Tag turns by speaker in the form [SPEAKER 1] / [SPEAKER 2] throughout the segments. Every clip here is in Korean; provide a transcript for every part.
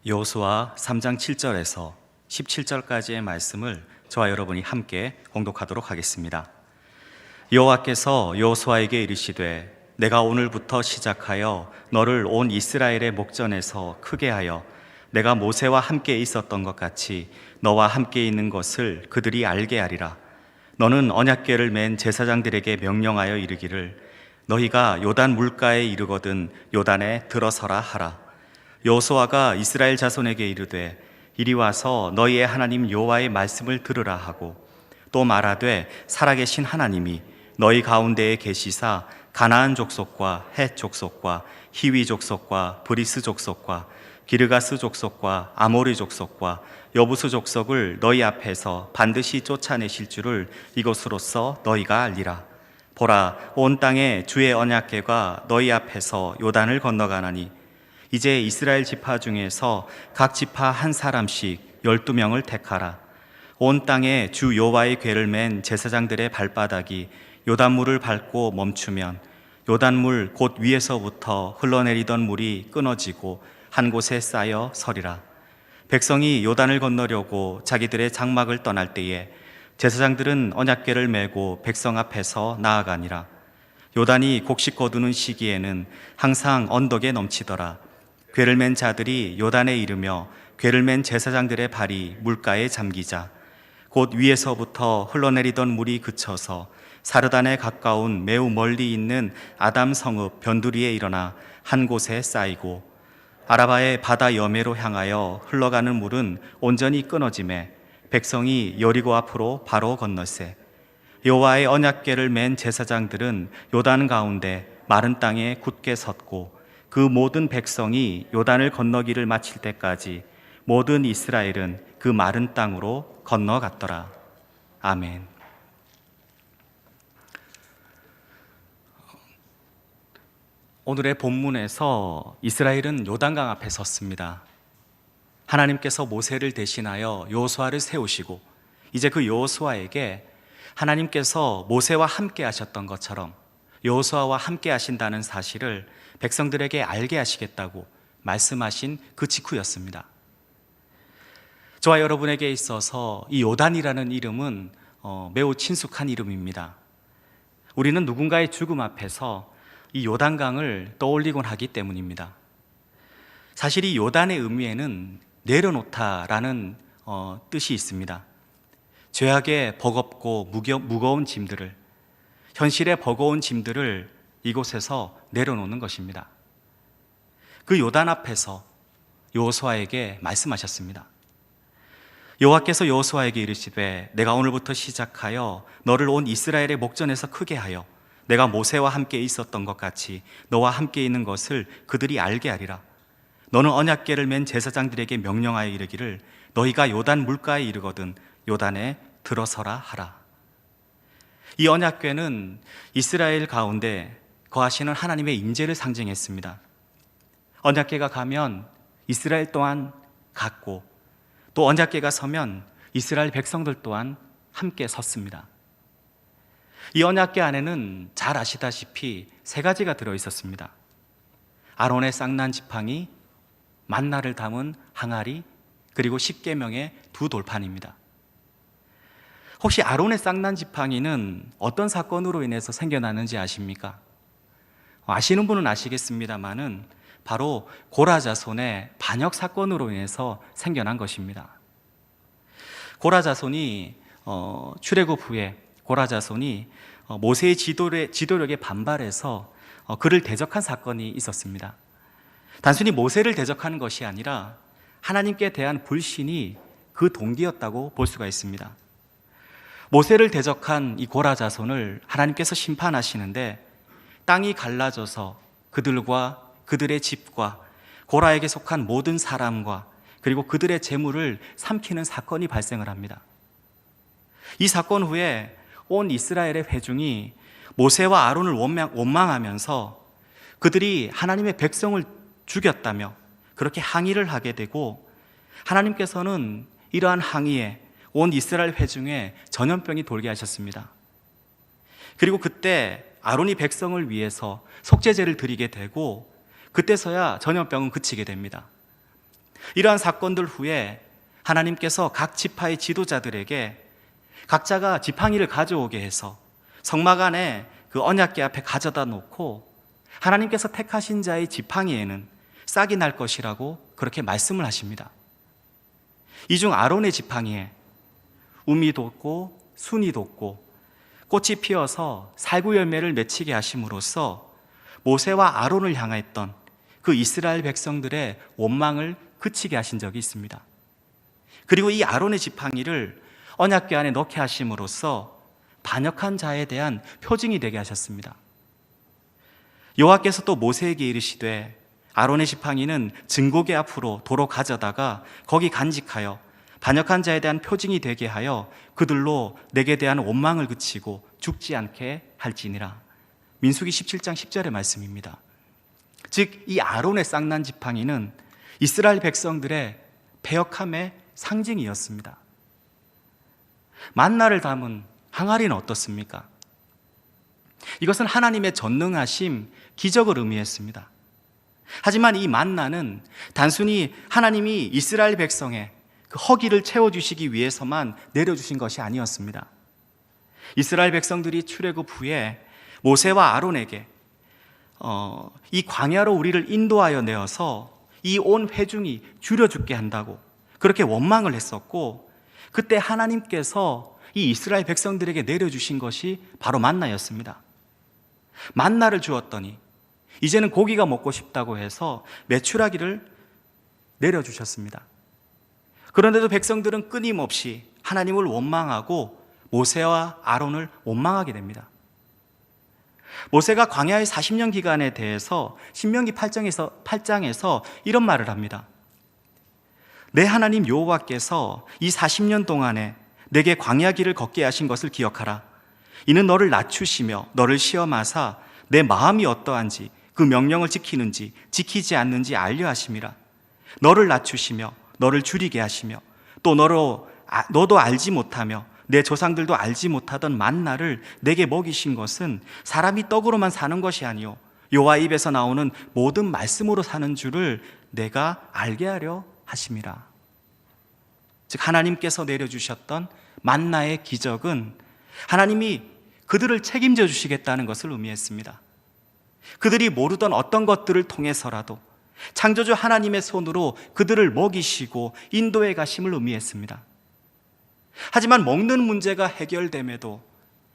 [SPEAKER 1] 여호수아 3장 7절에서 17절까지의 말씀을 저와 여러분이 함께 봉독하도록 하겠습니다. 여호와께서 여호수아에게 이르시되 내가 오늘부터 시작하여 너를 온 이스라엘의 목전에서 크게 하여 내가 모세와 함께 있었던 것 같이 너와 함께 있는 것을 그들이 알게 하리라. 너는 언약궤를 맨 제사장들에게 명령하여 이르기를 너희가 요단 물가에 이르거든 요단에 들어서라 하라. 여호수아가 이스라엘 자손에게 이르되 이리 와서 너희의 하나님 여호와의 말씀을 들으라 하고 또 말하되 살아계신 하나님이 너희 가운데에 계시사 가나안 족속과 헷 족속과 히위 족속과 브리스 족속과 기르가스 족속과 아모리 족속과 여부스 족속을 너희 앞에서 반드시 쫓아내실 줄을 이것으로써 너희가 알리라. 보라, 온 땅에 주의 언약궤가 너희 앞에서 요단을 건너가나니 이제 이스라엘 지파 중에서 각 지파 한 사람씩 12명을 택하라. 온 땅에 주 여호와의 궤를 맨 제사장들의 발바닥이 요단물을 밟고 멈추면 요단물 곧 위에서부터 흘러내리던 물이 끊어지고 한 곳에 쌓여 서리라. 백성이 요단을 건너려고 자기들의 장막을 떠날 때에 제사장들은 언약궤를 메고 백성 앞에서 나아가니라. 요단이 곡식 거두는 시기에는 항상 언덕에 넘치더라. 궤를 맨 자들이 요단에 이르며 궤를 맨 제사장들의 발이 물가에 잠기자 곧 위에서부터 흘러내리던 물이 그쳐서 사르단에 가까운 매우 멀리 있는 아담 성읍 변두리에 일어나 한 곳에 쌓이고 아라바의 바다 여매로 향하여 흘러가는 물은 온전히 끊어지매 백성이 여리고 앞으로 바로 건너세. 여호와의 언약궤를 맨 제사장들은 요단 가운데 마른 땅에 굳게 섰고 그 모든 백성이 요단을 건너기를 마칠 때까지 모든 이스라엘은 그 마른 땅으로 건너갔더라. 아멘. 오늘의 본문에서 이스라엘은 요단강 앞에 섰습니다. 하나님께서 모세를 대신하여 여호수아를 세우시고 이제 그 여호수아에게 하나님께서 모세와 함께 하셨던 것처럼 여호수아와 함께 하신다는 사실을 백성들에게 알게 하시겠다고 말씀하신 그 직후였습니다. 저와 여러분에게 있어서 이 요단이라는 이름은 매우 친숙한 이름입니다. 우리는 누군가의 죽음 앞에서 이 요단강을 떠올리곤 하기 때문입니다. 사실 이 요단의 의미에는 내려놓다라는 뜻이 있습니다. 죄악의 버겁고 무거운 짐들을, 현실의 버거운 짐들을 이곳에서 내려놓는 것입니다. 그 요단 앞에서 여호수아에게 말씀하셨습니다. 여호와께서 여호수아에게 이르시되 내가 오늘부터 시작하여 너를 온 이스라엘의 목전에서 크게 하여 내가 모세와 함께 있었던 것 같이 너와 함께 있는 것을 그들이 알게 하리라. 너는 언약궤를 맨 제사장들에게 명령하여 이르기를 너희가 요단 물가에 이르거든 요단에 들어서라 하라. 이 언약궤는 이스라엘 가운데 거하시는 하나님의 임재를 상징했습니다. 언약궤가 가면 이스라엘 또한 갔고 또 언약궤가 서면 이스라엘 백성들 또한 함께 섰습니다. 이 언약궤 안에는 잘 아시다시피 3가지가 들어있었습니다. 아론의 쌍난 지팡이, 만나를 담은 항아리, 그리고 십계명의 2돌판입니다. 혹시 아론의 쌍난 지팡이는 어떤 사건으로 인해서 생겨나는지 아십니까? 아시는 분은 아시겠습니다만은 바로 고라 자손의 반역 사건으로 인해서 생겨난 것입니다. 고라 자손이 출애굽 후에 고라 자손이 모세의 지도력에 반발해서 그를 대적한 사건이 있었습니다. 단순히 모세를 대적하는 것이 아니라 하나님께 대한 불신이 그 동기였다고 볼 수가 있습니다. 모세를 대적한 이 고라 자손을 하나님께서 심판하시는데 땅이 갈라져서 그들과 그들의 집과 고라에게 속한 모든 사람과 그리고 그들의 재물을 삼키는 사건이 발생을 합니다. 이 사건 후에 온 이스라엘의 회중이 모세와 아론을 원망하면서 그들이 하나님의 백성을 죽였다며 그렇게 항의를 하게 되고 하나님께서는 이러한 항의에 온 이스라엘 회중에 전염병이 돌게 하셨습니다. 그리고 그때 아론이 백성을 위해서 속죄제를 드리게 되고 그때서야 전염병은 그치게 됩니다. 이러한 사건들 후에 하나님께서 각 지파의 지도자들에게 각자가 지팡이를 가져오게 해서 성막 안에 그 언약궤 앞에 가져다 놓고 하나님께서 택하신 자의 지팡이에는 싹이 날 것이라고 그렇게 말씀을 하십니다. 이 중 아론의 지팡이에 우미 돋고 순이 돋고 꽃이 피어서 살구 열매를 맺히게 하심으로써 모세와 아론을 향했던 그 이스라엘 백성들의 원망을 그치게 하신 적이 있습니다. 그리고 이 아론의 지팡이를 언약궤 안에 넣게 하심으로써 반역한 자에 대한 표징이 되게 하셨습니다. 여호와께서 또 모세에게 이르시되 아론의 지팡이는 증거궤 앞으로 도로 가져다가 거기 간직하여 반역한 자에 대한 표징이 되게 하여 그들로 내게 대한 원망을 그치고 죽지 않게 할지니라. 민수기 17장 10절의 말씀입니다. 즉 이 아론의 쌍난 지팡이는 이스라엘 백성들의 패역함의 상징이었습니다. 만나를 담은 항아리는 어떻습니까? 이것은 하나님의 전능하심, 기적을 의미했습니다. 하지만 이 만나는 단순히 하나님이 이스라엘 백성의 그 허기를 채워주시기 위해서만 내려주신 것이 아니었습니다. 이스라엘 백성들이 출애굽 후에 모세와 아론에게 이 광야로 우리를 인도하여 내어서 이 온 회중이 줄여 죽게 한다고 그렇게 원망을 했었고, 그때 하나님께서 이 이스라엘 백성들에게 내려주신 것이 바로 만나였습니다. 만나를 주었더니 이제는 고기가 먹고 싶다고 해서 메추라기를 내려주셨습니다. 그런데도 백성들은 끊임없이 하나님을 원망하고 모세와 아론을 원망하게 됩니다. 모세가 광야의 40년 기간에 대해서 신명기 8장에서 이런 말을 합니다. 내 하나님 여호와께서 이 40년 동안에 내게 광야 길을 걷게 하신 것을 기억하라. 이는 너를 낮추시며 너를 시험하사 내 마음이 어떠한지 그 명령을 지키는지 지키지 않는지 알려 하심이라. 너를 낮추시며 너를 줄이게 하시며 또 너도 알지 못하며 내 조상들도 알지 못하던 만나를 내게 먹이신 것은 사람이 떡으로만 사는 것이 아니요 여호와 입에서 나오는 모든 말씀으로 사는 줄을 내가 알게 하려 하심이라. 즉 하나님께서 내려주셨던 만나의 기적은 하나님이 그들을 책임져 주시겠다는 것을 의미했습니다. 그들이 모르던 어떤 것들을 통해서라도 창조주 하나님의 손으로 그들을 먹이시고 인도해 가심을 의미했습니다. 하지만 먹는 문제가 해결됨에도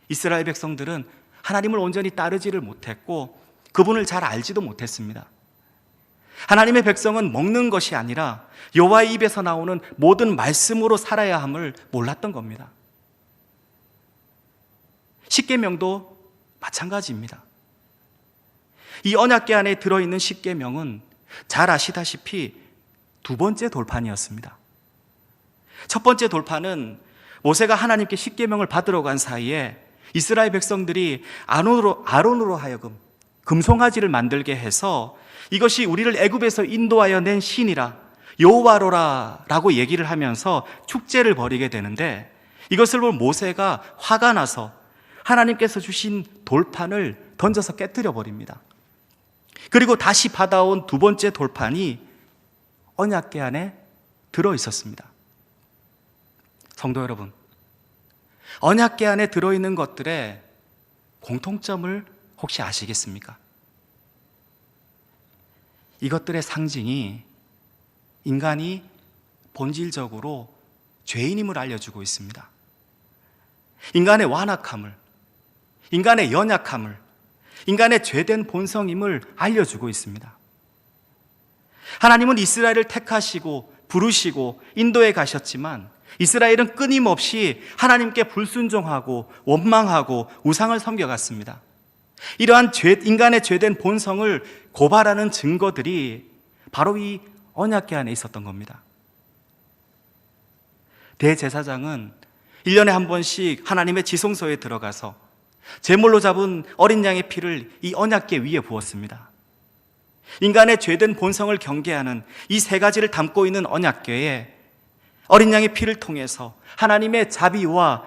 [SPEAKER 1] 이스라엘 백성들은 하나님을 온전히 따르지를 못했고 그분을 잘 알지도 못했습니다. 하나님의 백성은 먹는 것이 아니라 여호와의 입에서 나오는 모든 말씀으로 살아야 함을 몰랐던 겁니다. 십계명도 마찬가지입니다. 이 언약궤 안에 들어있는 십계명은 잘 아시다시피 두 번째 돌판이었습니다. 첫 번째 돌판은 모세가 하나님께 십계명을 받으러 간 사이에 이스라엘 백성들이 아론으로 하여금 금송아지를 만들게 해서 이것이 우리를 애굽에서 인도하여 낸 신이라 여호와로라 라고 얘기를 하면서 축제를 벌이게 되는데, 이것을 본 모세가 화가 나서 하나님께서 주신 돌판을 던져서 깨뜨려 버립니다. 그리고 다시 받아온 두 번째 돌판이 언약궤 안에 들어 있었습니다. 성도 여러분, 언약궤 안에 들어있는 것들의 공통점을 혹시 아시겠습니까? 이것들의 상징이 인간이 본질적으로 죄인임을 알려주고 있습니다. 인간의 완악함을, 인간의 연약함을, 인간의 죄된 본성임을 알려주고 있습니다. 하나님은 이스라엘을 택하시고 부르시고 인도해 가셨지만 이스라엘은 끊임없이 하나님께 불순종하고 원망하고 우상을 섬겨갔습니다. 이러한 인간의 죄된 본성을 고발하는 증거들이 바로 이 언약궤 안에 있었던 겁니다. 대제사장은 1년에 한 번씩 하나님의 지성소에 들어가서 제물로 잡은 어린 양의 피를 이 언약궤 위에 부었습니다. 인간의 죄된 본성을 경계하는 이 세 가지를 담고 있는 언약궤에 어린 양의 피를 통해서 하나님의 자비와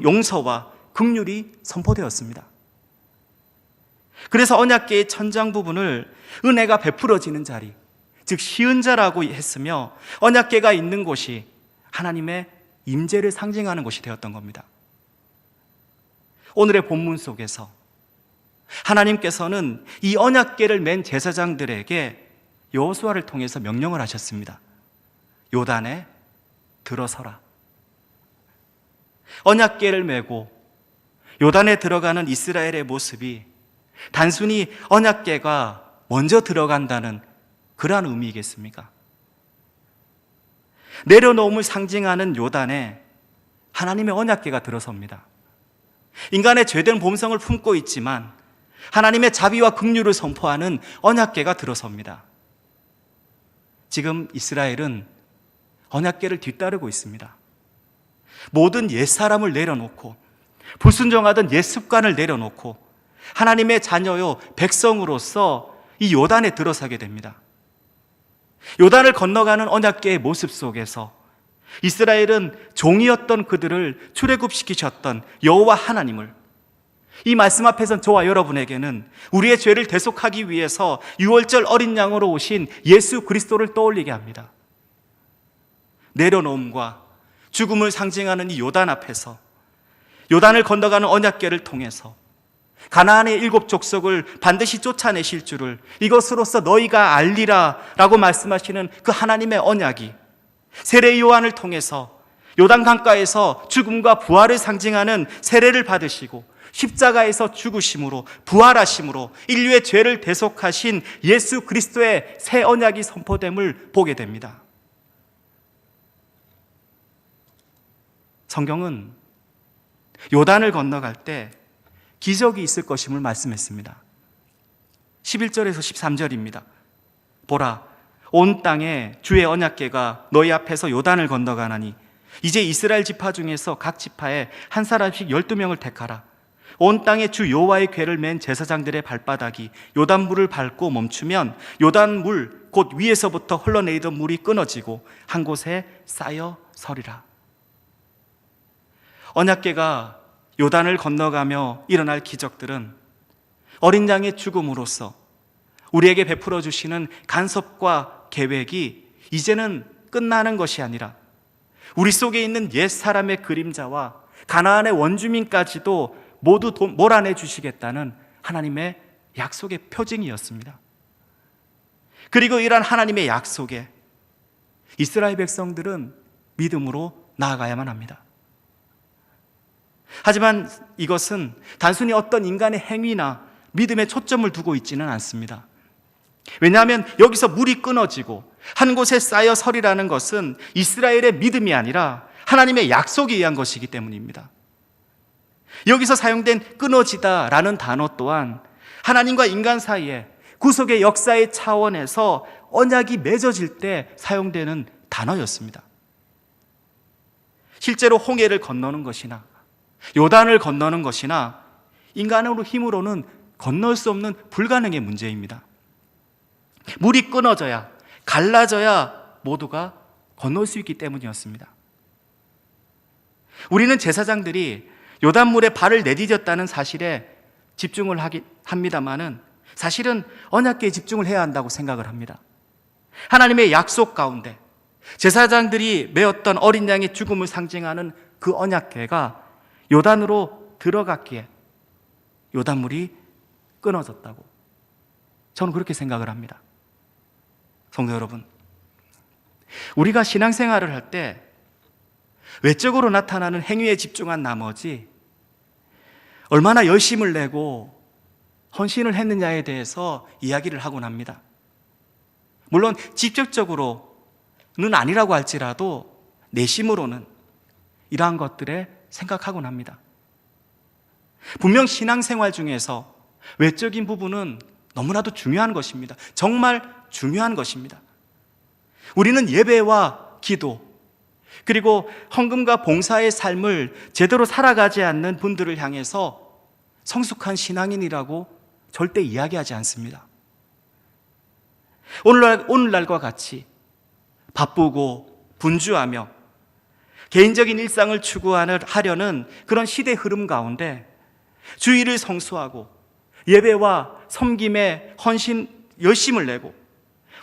[SPEAKER 1] 용서와 긍휼이 선포되었습니다. 그래서 언약궤의 천장 부분을 은혜가 베풀어지는 자리, 즉 시은자라고 했으며 언약궤가 있는 곳이 하나님의 임재를 상징하는 곳이 되었던 겁니다. 오늘의 본문 속에서 하나님께서는 이 언약궤를 맨 제사장들에게 여호수아를 통해서 명령을 하셨습니다. 요단에 들어서라. 언약궤를 메고 요단에 들어가는 이스라엘의 모습이 단순히 언약궤가 먼저 들어간다는 그러한 의미이겠습니까? 내려놓음을 상징하는 요단에 하나님의 언약궤가 들어섭니다. 인간의 죄된 본성을 품고 있지만 하나님의 자비와 긍휼을 선포하는 언약궤가 들어섭니다. 지금 이스라엘은 언약궤를 뒤따르고 있습니다. 모든 옛사람을 내려놓고 불순종하던 옛 습관을 내려놓고 하나님의 자녀요 백성으로서 이 요단에 들어서게 됩니다. 요단을 건너가는 언약궤의 모습 속에서 이스라엘은 종이었던 그들을 출애굽시키셨던 여호와 하나님을, 이 말씀 앞에선 저와 여러분에게는 우리의 죄를 대속하기 위해서 유월절 어린 양으로 오신 예수 그리스도를 떠올리게 합니다. 내려놓음과 죽음을 상징하는 이 요단 앞에서 요단을 건너가는 언약궤를 통해서 가나안의 7 족속을 반드시 쫓아내실 줄을 이것으로써 너희가 알리라 라고 말씀하시는 그 하나님의 언약이 세례 요한을 통해서 요단 강가에서 죽음과 부활을 상징하는 세례를 받으시고 십자가에서 죽으심으로 부활하심으로 인류의 죄를 대속하신 예수 그리스도의 새 언약이 선포됨을 보게 됩니다. 성경은 요단을 건너갈 때 기적이 있을 것임을 말씀했습니다. 11절에서 13절입니다. 보라, 온 땅에 주의 언약궤가 너희 앞에서 요단을 건너가나니 이제 이스라엘 지파 중에서 각 지파에 한 사람씩 12명을 택하라. 온 땅에 주 여호와의 궤를 맨 제사장들의 발바닥이 요단물을 밟고 멈추면 요단물 곧 위에서부터 흘러내리던 물이 끊어지고 한 곳에 쌓여 서리라. 언약궤가 요단을 건너가며 일어날 기적들은 어린 양의 죽음으로써 우리에게 베풀어 주시는 간섭과 계획이 이제는 끝나는 것이 아니라 우리 속에 있는 옛 사람의 그림자와 가나안의 원주민까지도 모두 몰아내 주시겠다는 하나님의 약속의 표징이었습니다. 그리고 이러한 하나님의 약속에 이스라엘 백성들은 믿음으로 나아가야만 합니다. 하지만 이것은 단순히 어떤 인간의 행위나 믿음에 초점을 두고 있지는 않습니다. 왜냐하면 여기서 물이 끊어지고 한 곳에 쌓여 서리라는 것은 이스라엘의 믿음이 아니라 하나님의 약속에 의한 것이기 때문입니다. 여기서 사용된 끊어지다라는 단어 또한 하나님과 인간 사이에 구속의 역사의 차원에서 언약이 맺어질 때 사용되는 단어였습니다. 실제로 홍해를 건너는 것이나 요단을 건너는 것이나 인간으로 힘으로는 건널 수 없는 불가능의 문제입니다. 물이 끊어져야, 갈라져야 모두가 건널 수 있기 때문이었습니다. 우리는 제사장들이 요단물에 발을 내디뎠다는 사실에 집중을 합니다마는 사실은 언약궤에 집중을 해야 한다고 생각을 합니다. 하나님의 약속 가운데 제사장들이 메었던 어린 양의 죽음을 상징하는 그 언약궤가 요단으로 들어갔기에 요단물이 끊어졌다고 저는 그렇게 생각을 합니다. 성도 여러분, 우리가 신앙생활을 할 때 외적으로 나타나는 행위에 집중한 나머지 얼마나 열심을 내고 헌신을 했느냐에 대해서 이야기를 하곤 합니다. 물론 직접적으로는 아니라고 할지라도 내심으로는 이러한 것들에 생각하곤 합니다. 분명 신앙생활 중에서 외적인 부분은 너무나도 중요한 것입니다. 정말 중요한 것입니다. 우리는 예배와 기도, 그리고 헌금과 봉사의 삶을 제대로 살아가지 않는 분들을 향해서 성숙한 신앙인이라고 절대 이야기하지 않습니다. 오늘날과 같이 바쁘고 분주하며 개인적인 일상을 추구하려는 그런 시대 흐름 가운데 주일을 성수하고 예배와 섬김에 헌신 열심을 내고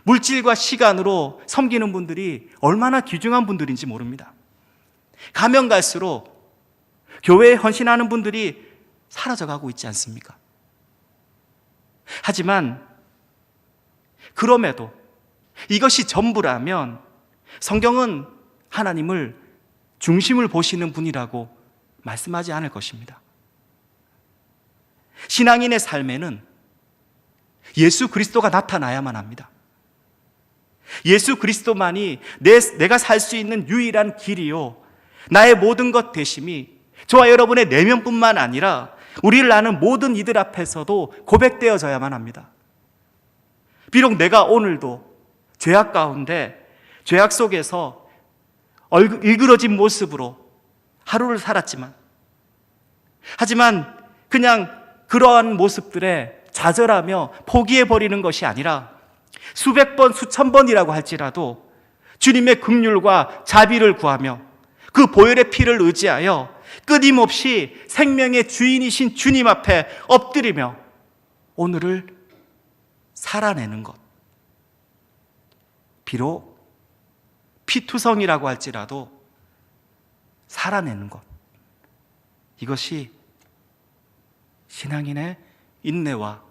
[SPEAKER 2] 물질과 시간으로 섬기는 분들이 얼마나 귀중한 분들인지 모릅니다. 가면 갈수록 교회에 헌신하는 분들이 사라져가고 있지 않습니까? 하지만 그럼에도 이것이 전부라면 성경은 하나님을 중심을 보시는 분이라고 말씀하지 않을 것입니다. 신앙인의 삶에는 예수 그리스도가 나타나야만 합니다. 예수 그리스도만이 내가 살 수 있는 유일한 길이요, 나의 모든 것 되심이 저와 여러분의 내면뿐만 아니라 우리를 아는 모든 이들 앞에서도 고백되어져야만 합니다. 비록 내가 오늘도 죄악 가운데, 죄악 속에서 일그러진 모습으로 하루를 살았지만, 하지만 그냥 그러한 모습들에 좌절하며 포기해버리는 것이 아니라 수백 번, 수천 번이라고 할지라도 주님의 긍휼과 자비를 구하며 그 보혈의 피를 의지하여 끊임없이 생명의 주인이신 주님 앞에 엎드리며 오늘을 살아내는 것. 비록 피투성이라고 할지라도 살아내는 것. 이것이 신앙인의 인내와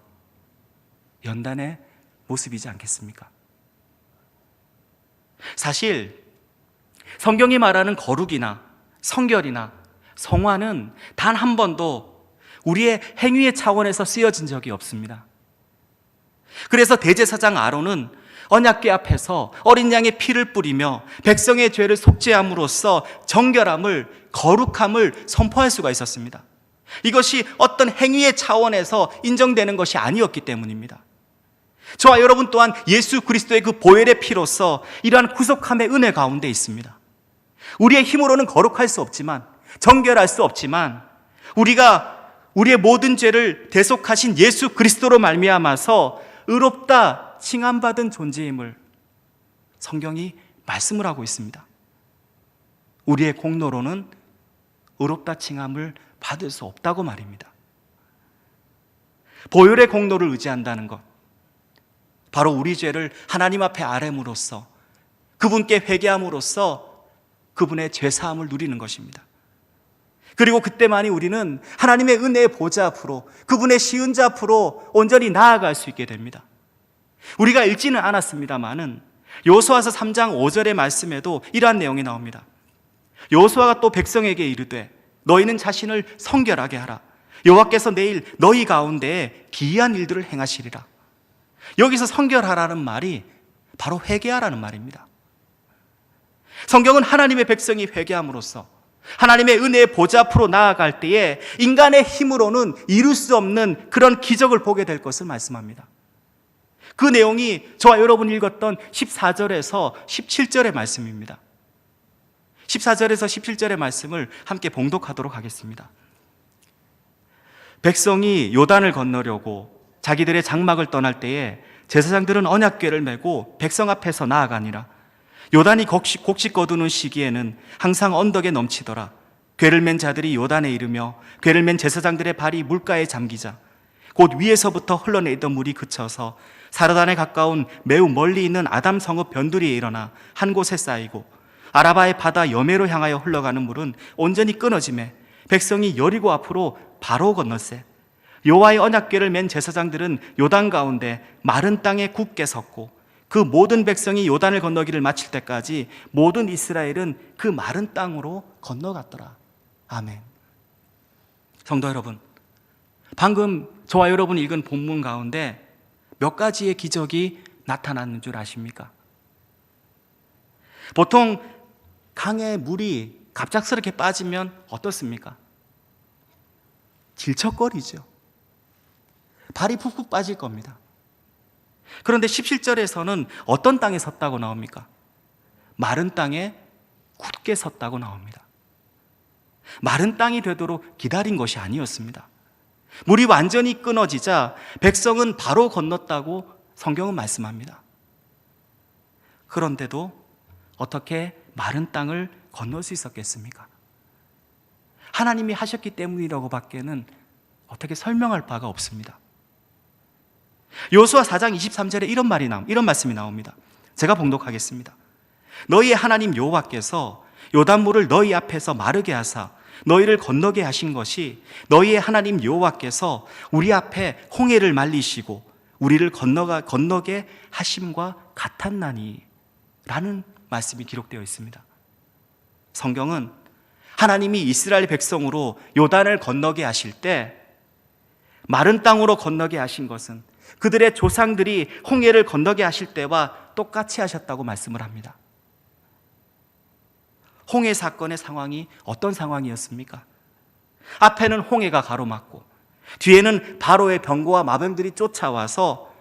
[SPEAKER 2] 연단의 모습이지 않겠습니까? 사실 성경이 말하는 거룩이나 성결이나 성화는 단 한 번도 우리의 행위의 차원에서 쓰여진 적이 없습니다. 그래서 대제사장 아론은 언약궤 앞에서 어린 양의 피를 뿌리며 백성의 죄를 속죄함으로써 정결함을, 거룩함을 선포할 수가 있었습니다. 이것이 어떤 행위의 차원에서 인정되는 것이 아니었기 때문입니다. 저와 여러분 또한 예수 그리스도의 그 보혈의 피로서 이러한 구속함의 은혜 가운데 있습니다. 우리의 힘으로는 거룩할 수 없지만, 정결할 수 없지만, 우리가 우리의 모든 죄를 대속하신 예수 그리스도로 말미암아서 의롭다 칭함받은 존재임을 성경이 말씀을 하고 있습니다. 우리의 공로로는 의롭다 칭함을 받을 수 없다고 말입니다. 보혈의 공로를 의지한다는 것, 바로 우리 죄를 하나님 앞에 아뢰므로써 그분께 회개함으로써 그분의 죄사함을 누리는 것입니다. 그리고 그때만이 우리는 하나님의 은혜의 보좌 앞으로, 그분의 시은자 앞으로 온전히 나아갈 수 있게 됩니다. 우리가 읽지는 않았습니다마는 여호수아서 3장 5절의 말씀에도 이러한 내용이 나옵니다. 여호수아가 또 백성에게 이르되 너희는 자신을 성결하게 하라. 여호와께서 내일 너희 가운데에 기이한 일들을 행하시리라. 여기서 성결하라는 말이 바로 회개하라는 말입니다. 성경은 하나님의 백성이 회개함으로써 하나님의 은혜의 보좌 앞으로 나아갈 때에 인간의 힘으로는 이룰 수 없는 그런 기적을 보게 될 것을 말씀합니다. 그 내용이 저와 여러분이 읽었던 14절에서 17절의 말씀입니다. 14절에서 17절의 말씀을 함께 봉독하도록 하겠습니다. 백성이 요단을 건너려고 자기들의 장막을 떠날 때에 제사장들은 언약궤를 메고 백성 앞에서 나아가니라. 요단이 곡식 거두는 시기에는 항상 언덕에 넘치더라. 궤를 맨 자들이 요단에 이르며 궤를 맨 제사장들의 발이 물가에 잠기자 곧 위에서부터 흘러내리던 물이 그쳐서 사르단에 가까운 매우 멀리 있는 아담 성읍 변두리에 일어나 한 곳에 쌓이고 아라바의 바다 여매로 향하여 흘러가는 물은 온전히 끊어지매 백성이 여리고 앞으로 바로 건넜세. 여호와의 언약궤를 맨 제사장들은 요단 가운데 마른 땅에 굳게 섰고 그 모든 백성이 요단을 건너기를 마칠 때까지 모든 이스라엘은 그 마른 땅으로 건너갔더라. 아멘. 성도 여러분, 방금 저와 여러분이 읽은 본문 가운데 몇 가지의 기적이 나타났는 줄 아십니까? 보통 강에 물이 갑작스럽게 빠지면 어떻습니까? 질척거리죠. 발이 푹푹 빠질 겁니다. 그런데 17절에서는 어떤 땅에 섰다고 나옵니까? 마른 땅에 굳게 섰다고 나옵니다. 마른 땅이 되도록 기다린 것이 아니었습니다. 물이 완전히 끊어지자 백성은 바로 건넜다고 성경은 말씀합니다. 그런데도 어떻게 마른 땅을 건널 수 있었겠습니까? 하나님이 하셨기 때문이라고 밖에는 어떻게 설명할 바가 없습니다. 여호수아 4장 23절에 이런 말씀이 나옵니다. 제가 봉독하겠습니다. 너희의 하나님 여호와께서 요단물을 너희 앞에서 마르게 하사 너희를 건너게 하신 것이 너희의 하나님 여호와께서 우리 앞에 홍해를 말리시고 우리를 건너게 하심과 같았나니 라는 말씀이 기록되어 있습니다. 성경은 하나님이 이스라엘 백성으로 요단을 건너게 하실 때 마른 땅으로 건너게 하신 것은 그들의 조상들이 홍해를 건너게 하실 때와 똑같이 하셨다고 말씀을 합니다. 홍해 사건의 상황이 어떤 상황이었습니까? 앞에는 홍해가 가로막고 뒤에는 바로의 병거와 마병들이 쫓아와서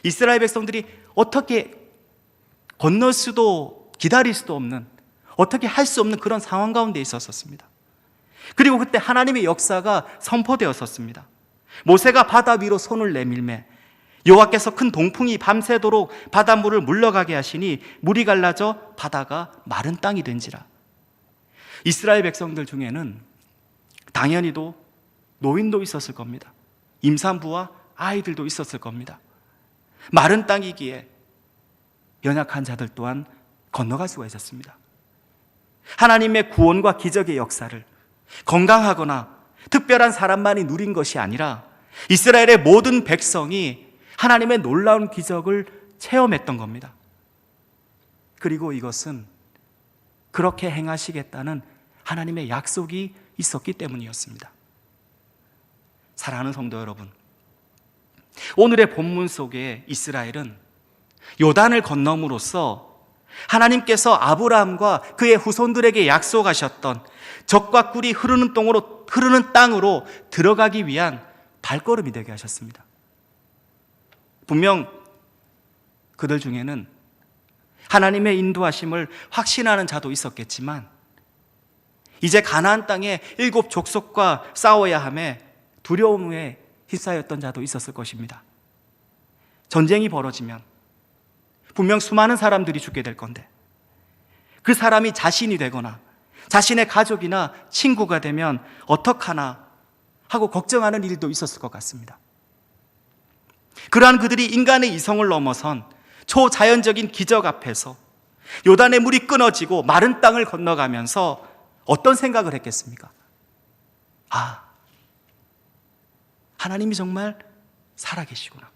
[SPEAKER 2] 이스라엘 백성들이 어떻게 건널 수도 기다릴 수도 없는, 어떻게 할 수 없는 그런 상황 가운데 있었습니다. 그리고 그때 하나님의 역사가 선포되었었습니다. 모세가 바다 위로 손을 내밀매 여호와께서 큰 동풍이 밤새도록 바닷물을 물러가게 하시니 물이 갈라져 바다가 마른 땅이 된지라. 이스라엘 백성들 중에는 당연히도 노인도 있었을 겁니다. 임산부와 아이들도 있었을 겁니다. 마른 땅이기에 연약한 자들 또한 건너갈 수가 있었습니다. 하나님의 구원과 기적의 역사를 건강하거나 특별한 사람만이 누린 것이 아니라 이스라엘의 모든 백성이 하나님의 놀라운 기적을 체험했던 겁니다. 그리고 이것은 그렇게 행하시겠다는 하나님의 약속이 있었기 때문이었습니다. 사랑하는 성도 여러분, 오늘의 본문 속에 이스라엘은 요단을 건너므로써 하나님께서 아브라함과 그의 후손들에게 약속하셨던 젖과 꿀이 흐르는 땅으로 들어가기 위한 발걸음이 되게 하셨습니다. 분명 그들 중에는 하나님의 인도하심을 확신하는 자도 있었겠지만 이제 가나안 땅에 7 족속과 싸워야 함에 두려움에 휩싸였던 자도 있었을 것입니다. 전쟁이 벌어지면 분명 수많은 사람들이 죽게 될 건데 그 사람이 자신이 되거나 자신의 가족이나 친구가 되면 어떡하나 하고 걱정하는 일도 있었을 것 같습니다. 그러한 그들이 인간의 이성을 넘어선 초자연적인 기적 앞에서 요단의 물이 끊어지고 마른 땅을 건너가면서 어떤 생각을 했겠습니까? 아, 하나님이 정말 살아계시구나.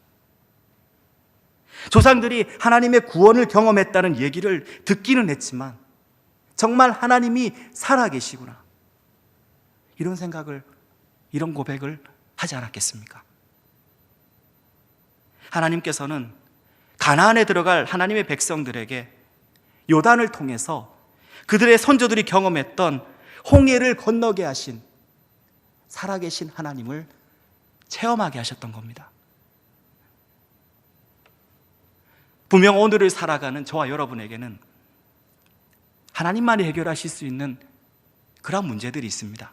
[SPEAKER 2] 조상들이 하나님의 구원을 경험했다는 얘기를 듣기는 했지만 정말 하나님이 살아계시구나. 이런 생각을, 이런 고백을 하지 않았겠습니까? 하나님께서는 가나안에 들어갈 하나님의 백성들에게 요단을 통해서 그들의 선조들이 경험했던 홍해를 건너게 하신 살아계신 하나님을 체험하게 하셨던 겁니다. 분명 오늘을 살아가는 저와 여러분에게는 하나님만이 해결하실 수 있는 그런 문제들이 있습니다.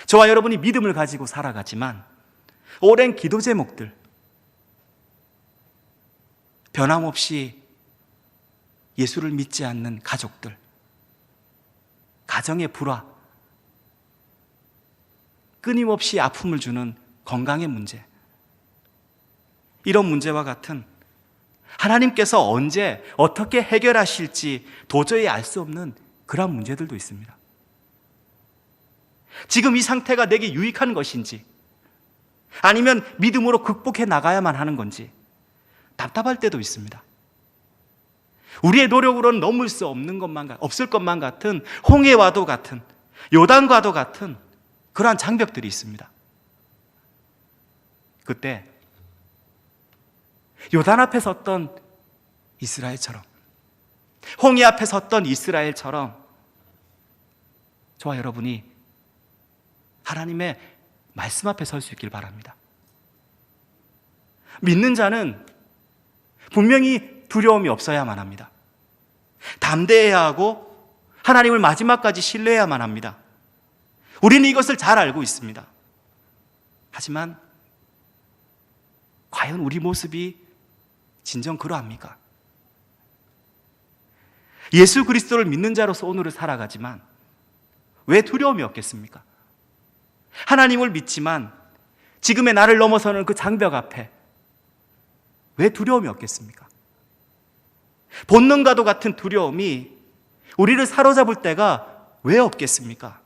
[SPEAKER 2] 저와 여러분이 믿음을 가지고 살아가지만 오랜 기도 제목들, 변함없이 예수를 믿지 않는 가족들, 가정의 불화, 끊임없이 아픔을 주는 건강의 문제, 이런 문제와 같은 하나님께서 언제 어떻게 해결하실지 도저히 알 수 없는 그런 문제들도 있습니다. 지금 이 상태가 내게 유익한 것인지 아니면 믿음으로 극복해 나가야만 하는 건지 답답할 때도 있습니다. 우리의 노력으로는 넘을 수 없을 것만 같은 홍해와도 같은 요단과도 같은 그러한 장벽들이 있습니다. 그때 요단 앞에 섰던 이스라엘처럼, 홍해 앞에 섰던 이스라엘처럼 저와 여러분이 하나님의 말씀 앞에 설 수 있길 바랍니다. 믿는 자는 분명히 두려움이 없어야만 합니다. 담대해야 하고 하나님을 마지막까지 신뢰해야만 합니다. 우리는 이것을 잘 알고 있습니다. 하지만 과연 우리 모습이 진정 그러합니까? 예수 그리스도를 믿는 자로서 오늘을 살아가지만 왜 두려움이 없겠습니까? 하나님을 믿지만 지금의 나를 넘어서는 그 장벽 앞에 왜 두려움이 없겠습니까? 본능과도 같은 두려움이 우리를 사로잡을 때가 왜 없겠습니까?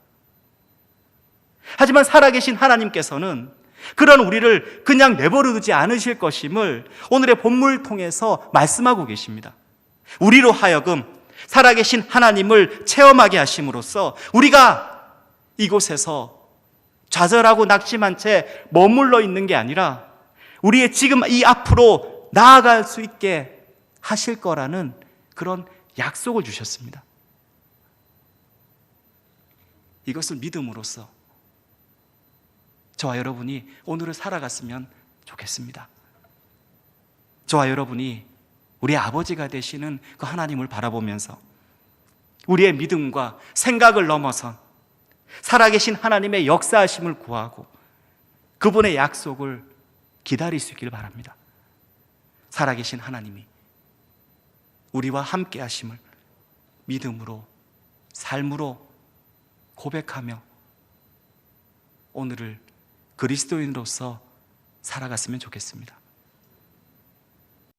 [SPEAKER 2] 하지만 살아계신 하나님께서는 그런 우리를 그냥 내버려 두지 않으실 것임을 오늘의 본문을 통해서 말씀하고 계십니다. 우리로 하여금 살아계신 하나님을 체험하게 하심으로써 우리가 이곳에서 좌절하고 낙심한 채 머물러 있는 게 아니라 우리의 지금 이 앞으로 나아갈 수 있게 하실 거라는 그런 약속을 주셨습니다. 이것을 믿음으로써 저와 여러분이 오늘을 살아갔으면 좋겠습니다. 저와 여러분이 우리 아버지가 되시는 그 하나님을 바라보면서 우리의 믿음과 생각을 넘어선 살아계신 하나님의 역사하심을 구하고 그분의 약속을 기다릴 수 있기를 바랍니다. 살아계신 하나님이 우리와 함께 하심을 믿음으로, 삶으로 고백하며 오늘을 그리스도인으로서 살아갔으면 좋겠습니다.